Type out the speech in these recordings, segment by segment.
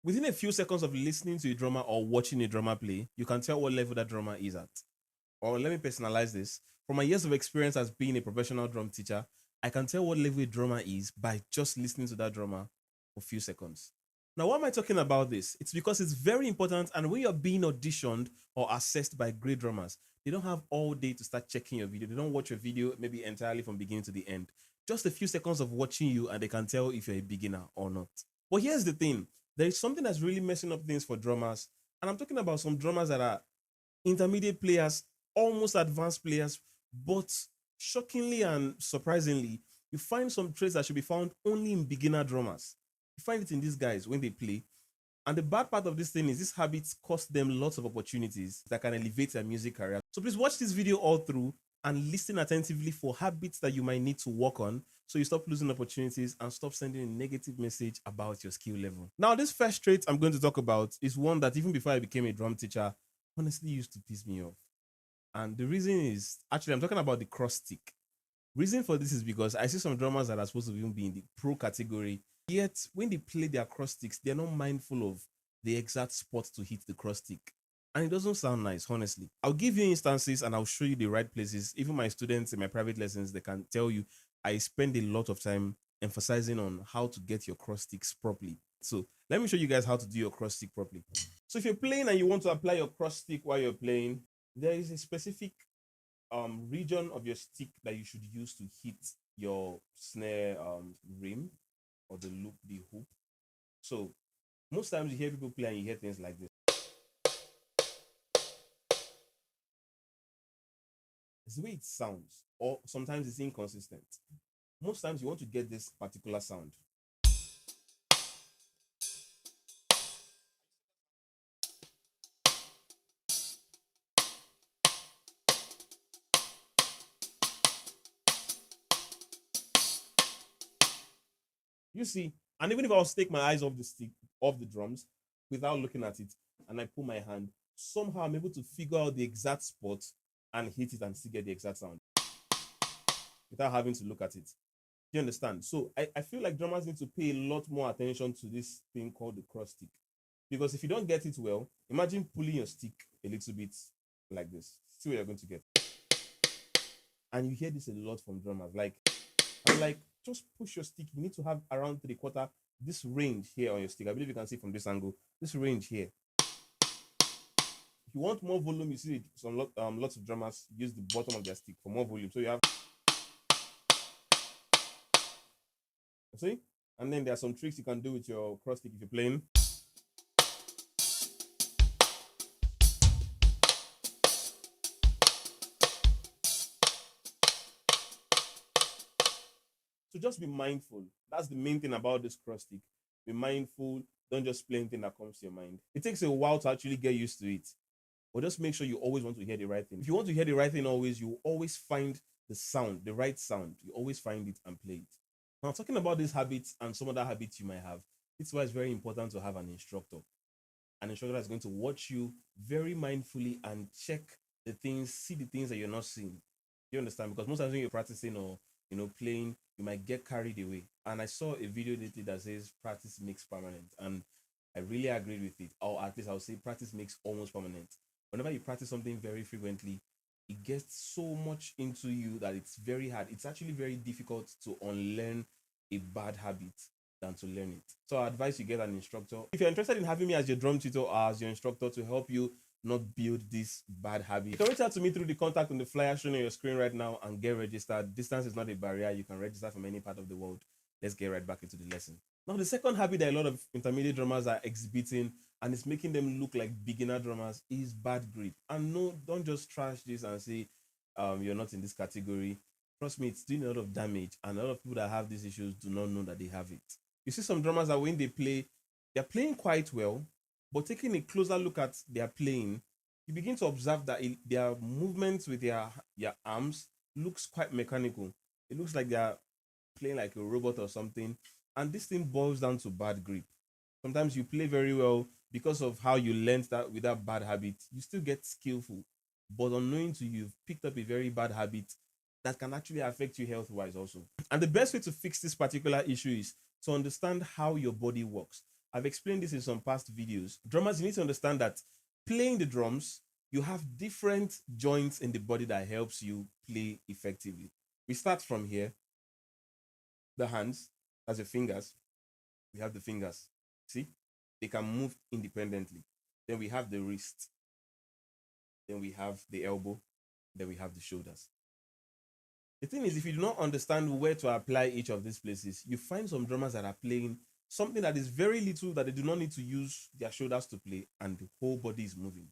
Within a few seconds of listening to a drummer or watching a drummer play, you can tell what level that drummer is at. Or let me personalize this. From my years of experience as being a professional drum teacher, I can tell what level a drummer is by just listening to that drummer for a few seconds. Now, why am I talking about this? It's because it's very important, and when you're being auditioned or assessed by great drummers, they don't have all day to start checking your video. They don't watch your video maybe entirely from beginning to the end. Just a few seconds of watching you, and they can tell if you're a beginner or not. But here's the thing. There is something that's really messing up things for drummers, and I'm talking about some drummers that are intermediate players, almost advanced players, but shockingly and surprisingly, you find some traits that should be found only in beginner drummers. You find it in these guys when they play. And the bad part of this thing is these habits cost them lots of opportunities that can elevate their music career. So please watch this video all through and listen attentively for habits that you might need to work on so you stop losing opportunities and stop sending a negative message about your skill level. Now, this first trait I'm going to talk about is one that even before I became a drum teacher, honestly used to piss me off. And the reason is, actually, I'm talking about the cross stick. Reason for this is because I see some drummers that are supposed to even be in the pro category, yet when they play their cross sticks, they're not mindful of the exact spot to hit the cross stick. And it doesn't sound nice, honestly. I'll give you instances and I'll show you the right places. Even my students in my private lessons, they can tell you I spend a lot of time emphasizing on how to get your cross sticks properly. So let me show you guys how to do your cross stick properly. So if you're playing and you want to apply your cross stick while you're playing, there is a specific region of your stick that you should use to hit your snare rim or the loop, the hoop. So most times you hear people play and you hear things like this. It's the way it sounds, or sometimes it's inconsistent. Most times you want to get this particular sound. You see, and even if I was to take my eyes off the stick, off the drums, without looking at it, and I put my hand, somehow I'm able to figure out the exact spot and hit it and still get the exact sound without having to look at it. Do you understand? So I feel like drummers need to pay a lot more attention to this thing called the cross stick. Because if you don't get it well, imagine pulling your stick a little bit like this. See what you're going to get. And you hear this a lot from drummers. I'm like, just push your stick. You need to have around 3/4 this range here on your stick. I believe you can see from this angle, this range here. If you want more volume, you see lots of drummers use the bottom of their stick for more volume. So you have, see? And then there are some tricks you can do with your cross stick if you're playing. So just be mindful. That's the main thing about this cross stick. Be mindful. Don't just play anything that comes to your mind. It takes a while to actually get used to it. But just make sure you always want to hear the right thing. If you want to hear the right thing always, you always find the sound, the right sound. You always find it and play it. Now, talking about these habits and some other habits you might have, it's why it's very important to have an instructor. An instructor that's going to watch you very mindfully and check the things, see the things that you're not seeing. You understand? Because most times when you're practicing or playing, you might get carried away. And I saw a video lately that says practice makes permanent, and I really agreed with it. Or at least I would say practice makes almost permanent. Whenever you practice something very frequently, it gets so much into you that it's very hard. It's actually very difficult to unlearn a bad habit than to learn it. So I advise you get an instructor. If you're interested in having me as your drum tutor or as your instructor to help you not build this bad habit, you can reach out to me through the contact on the flyer shown on your screen right now and get registered. Distance is not a barrier. You can register from any part of the world. Let's get right back into the lesson. Now, the second habit that a lot of intermediate drummers are exhibiting, and it's making them look like beginner drummers, is bad grip. And no, don't just trash this and say you're not in this category. Trust me, it's doing a lot of damage, and a lot of people that have these issues do not know that they have it. You see some drummers that when they play, they're playing quite well, but taking a closer look at their playing, you begin to observe that their movements with their arms looks quite mechanical. It looks like they're playing like a robot or something. And this thing boils down to bad grip. Sometimes you play very well because of how you learned that with that bad habit. You still get skillful, but unknowing to you, you've picked up a very bad habit that can actually affect you health-wise also. And the best way to fix this particular issue is to understand how your body works. I've explained this in some past videos. Drummers, you need to understand that playing the drums, you have different joints in the body that helps you play effectively. We start from here, the hands, as your fingers. We have the fingers. See, they can move independently. Then we have the wrist. Then we have the elbow. Then we have the shoulders. The thing is, if you do not understand where to apply each of these places, you find some drummers that are playing something that is very little that they do not need to use their shoulders to play, and the whole body is moving.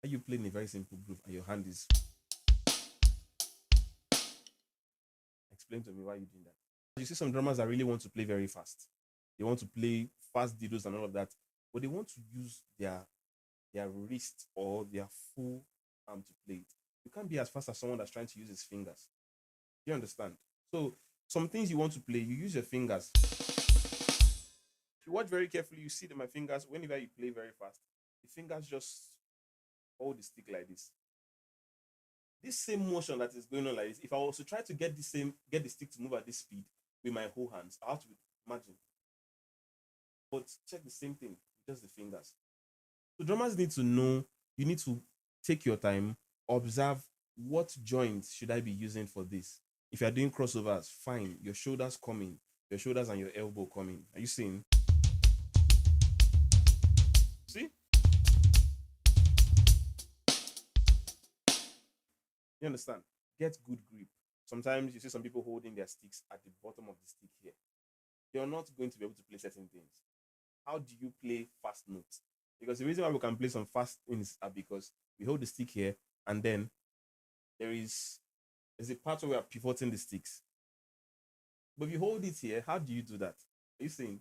Are you playing a very simple groove and your hand is? Explain to me why you're doing that. You see some drummers that really want to play very fast. They want to play fast didos and all of that, but they want to use their wrist or their full arm to play it. You can't be as fast as someone that's trying to use his fingers. You understand? So some things you want to play, you use your fingers. If you watch very carefully, you see that my fingers, whenever you play very fast, the fingers just hold the stick like this. This same motion that is going on like this, if I was to try to get the stick to move at this speed with my whole hands, I have to imagine. But check the same thing, just the fingers. So drummers need to know, you need to take your time, observe what joints should I be using for this. If you're doing crossovers, fine, your shoulders coming, your shoulders and your elbow coming. Are you seeing? See? You understand? Get good grip. Sometimes you see some people holding their sticks at the bottom of the stick here. You're not going to be able to play certain things. How do you play fast notes? Because the reason why we can play some fast things are because we hold the stick here and then there's a part where we are pivoting the sticks. But if you hold it here, how do you do that? Are you saying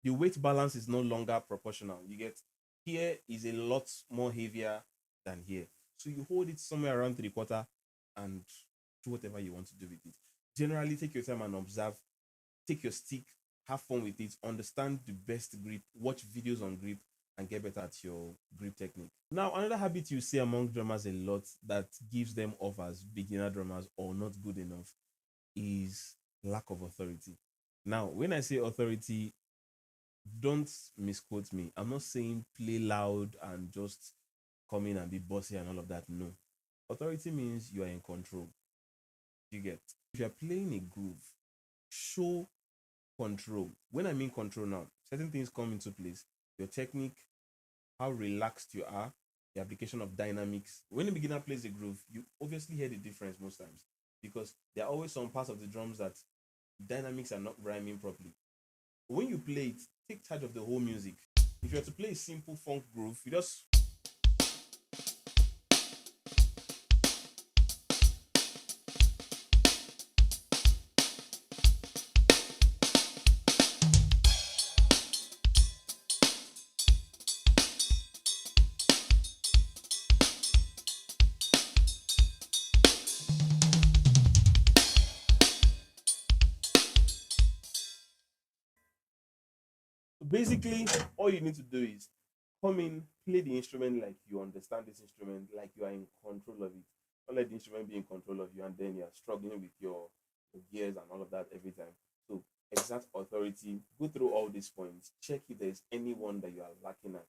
the weight balance is no longer proportional? You get, here is a lot more heavier than here. So you hold it somewhere around 3/4 and do whatever you want to do with it. Generally, take your time and observe. Take your stick, have fun with it, understand the best grip, watch videos on grip, and get better at your grip technique. Now, another habit you see among drummers a lot that gives them off as beginner drummers or not good enough is lack of authority. Now, when I say authority, don't misquote me. I'm not saying play loud and just come in and be bossy and all of that. No. Authority means you are in control. You get. If you're playing a groove, show control. When I mean control now, certain things come into place. Your technique, how relaxed you are, the application of dynamics. When a beginner plays a groove, you obviously hear the difference most times because there are always some parts of the drums that dynamics are not rhyming properly. When you play it, take charge of the whole music. If you are to play a simple funk groove, you just basically all you need to do is come in, play the instrument like you understand this instrument, like you are in control of it. Don't let the instrument be in control of you and then you're struggling with your gears and all of that every time. So exact authority, go through all these points, check if there's anyone that you are lacking at,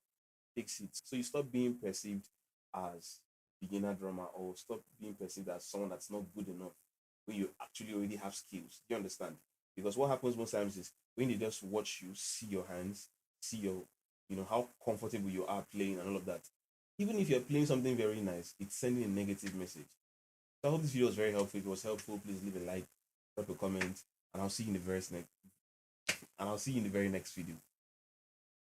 fix it. So you stop being perceived as beginner drummer or stop being perceived as someone that's not good enough when you actually already have skills. Do you understand? Because what happens most times is when they just watch you, see your hands, see your, how comfortable you are playing and all of that. Even if you're playing something very nice, it's sending a negative message. So I hope this video was very helpful. If it was helpful, please leave a like, drop a comment, and I'll see you in the very next video.